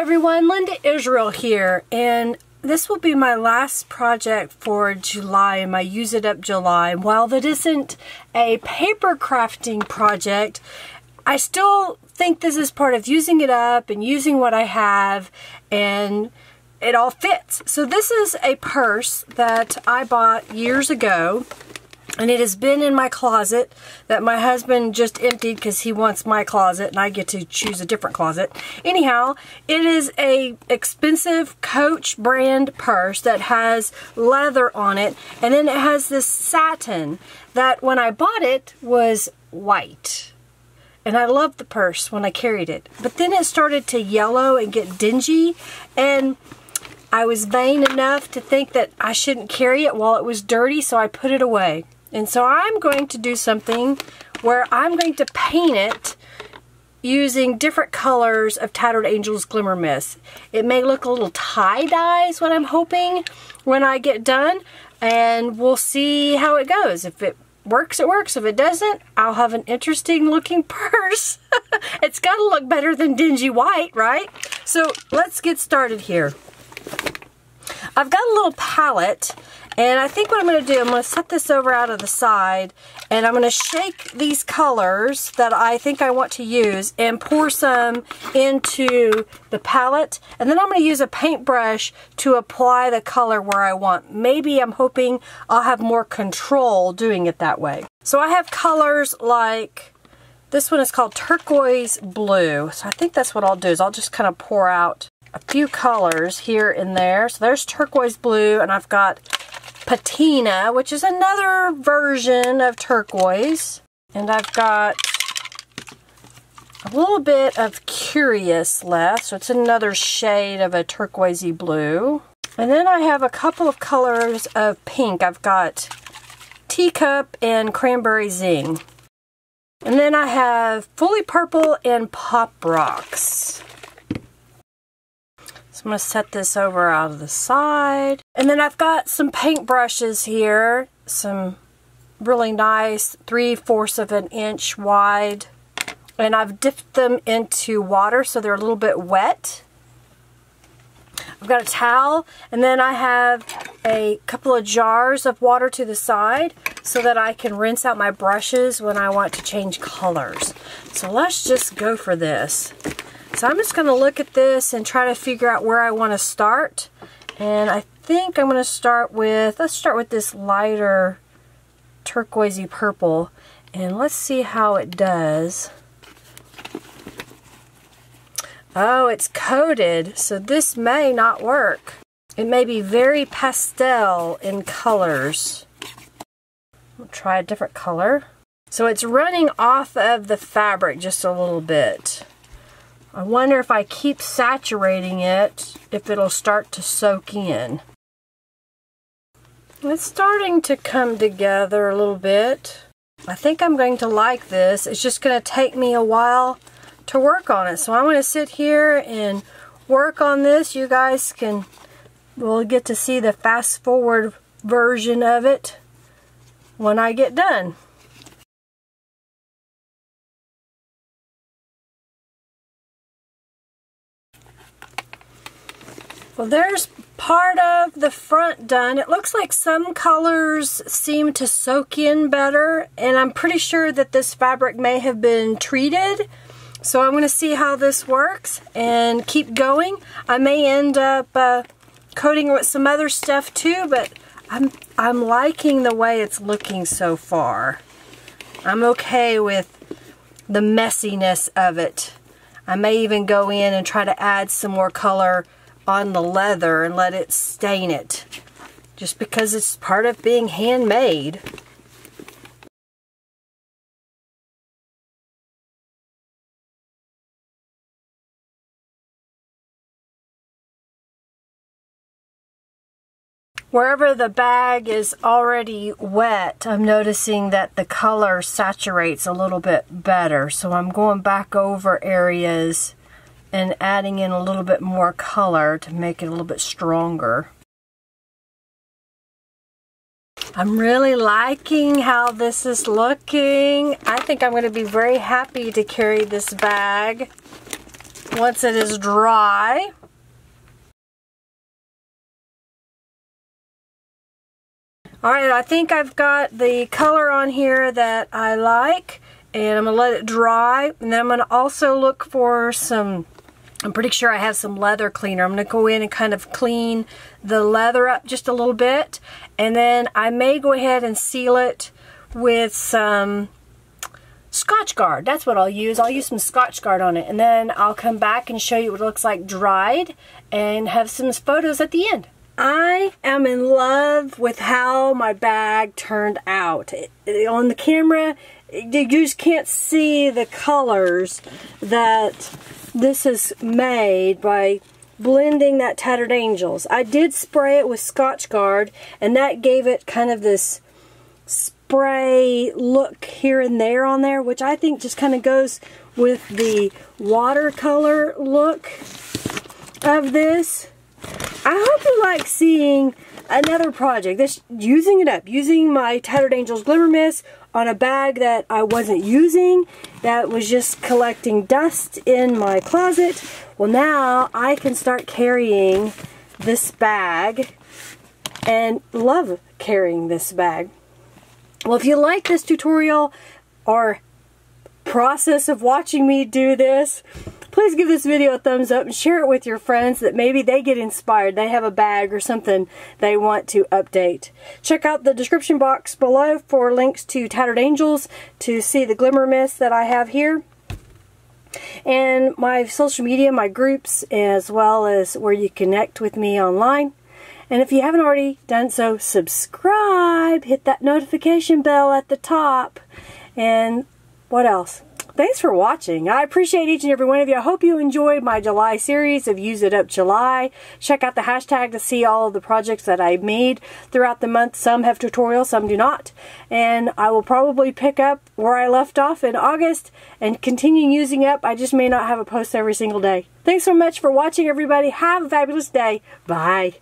everyone, Linda Israel here, and this will be my last project for July in my Use It Up July. While that isn't a paper crafting project, I still think this is part of using it up and using what I have, and it all fits. So this is a purse that I bought years ago, and it has been in my closet that my husband just emptied because he wants my closet and I get to choose a different closet. Anyhow, it is a expensive Coach brand purse that has leather on it, and then it has this satin that when I bought it was white. And I loved the purse when I carried it. But then it started to yellow and get dingy, and I was vain enough to think that I shouldn't carry it while it was dirty, so I put it away. And so I'm going to do something where I'm going to paint it using different colors of Tattered Angel's Glimmer Mists. It may look a little tie-dye is what I'm hoping when I get done, and we'll see how it goes. If it works, it works. If it doesn't, I'll have an interesting looking purse. It's got to look better than dingy white, right? So let's get started here. I've got a little palette, and I think what I'm going to do, I'm going to set this over out of the side, and I'm going to shake these colors that I think I want to use and pour some into the palette, and then I'm going to use a paintbrush to apply the color where I want. Maybe I'm hoping I'll have more control doing it that way. So I have colors like, this one is called Turquoise Blue, so I think that's what I'll do, is I'll just kind of pour out a few colors here and there. So there's Turquoise Blue, and I've got Patina, which is another version of turquoise. And I've got a little bit of Curious left, so it's another shade of a turquoisey blue. And then I have a couple of colors of pink. I've got Teacup and Cranberry Zing. And then I have Fully Purple and Pop Rocks. So I'm going to set this over out of the side. And then I've got some paintbrushes here. Some really nice 3/4 of an inch wide. And I've dipped them into water so they're a little bit wet. I've got a towel, and then I have a couple of jars of water to the side so that I can rinse out my brushes when I want to change colors. So let's just go for this. So I'm just going to look at this and try to figure out where I want to start. And I think I'm going to start with, let's start with this lighter turquoisey purple. And let's see how it does. Oh, it's coated, so this may not work. It may be very pastel in colors. I'll try a different color. So it's running off of the fabric just a little bit. I wonder if I keep saturating it, if it'll start to soak in. It's starting to come together a little bit. I think I'm going to like this. It's just going to take me a while to work on it. So I'm going to sit here and work on this. You guys will get to see the fast forward version of it when I get done. Well, there's part of the front done. It looks like some colors seem to soak in better, and I'm pretty sure that this fabric may have been treated. So I'm going to see how this works and keep going. I may end up coating it with some other stuff too, but I'm liking the way it's looking so far. I'm okay with the messiness of it. I may even go in and try to add some more color on the leather and let it stain it, just because it's part of being handmade. Wherever the bag is already wet, I'm noticing that the color saturates a little bit better. So I'm going back over areas and adding in a little bit more color to make it a little bit stronger. I'm really liking how this is looking. I think I'm going to be very happy to carry this bag. once it is dry. Alright, I think I've got the color on here that I like, and I'm going to let it dry, and then I'm going to also look for some, I'm pretty sure I have some leather cleaner. I'm going to go in and kind of clean the leather up just a little bit, and then I may go ahead and seal it with some Scotch Guard. That's what I'll use. I'll use some Scotch Guard on it, and then I'll come back and show you what it looks like dried and have some photos at the end. I am in love with how my bag turned out. On the camera, you just can't see the colors that this is made by blending that Tattered Angels. I did spray it with Scotch Guard, and that gave it kind of this spray look here and there on there, which I think just kind of goes with the watercolor look of this. I hope you like seeing another project. This using it up, using my Tattered Angels Glimmer Mists on a bag that I wasn't using, that was just collecting dust in my closet. Well, now I can start carrying this bag and love carrying this bag. Well, if you like this tutorial or process of watching me do this, please give this video a thumbs up and share it with your friends that maybe they get inspired. They have a bag or something they want to update. Check out the description box below for links to Tattered Angels to see the Glimmer Mists that I have here. And my social media, my groups, as well as where you connect with me online. And if you haven't already done so, subscribe. Hit that notification bell at the top. And what else? Thanks for watching. I appreciate each and every one of you. I hope you enjoyed my July series of Use It Up July. Check out the hashtag to see all of the projects that I made throughout the month. Some have tutorials, some do not. And I will probably pick up where I left off in August and continue using up. I just may not have a post every single day. Thanks so much for watching, everybody. Have a fabulous day. Bye.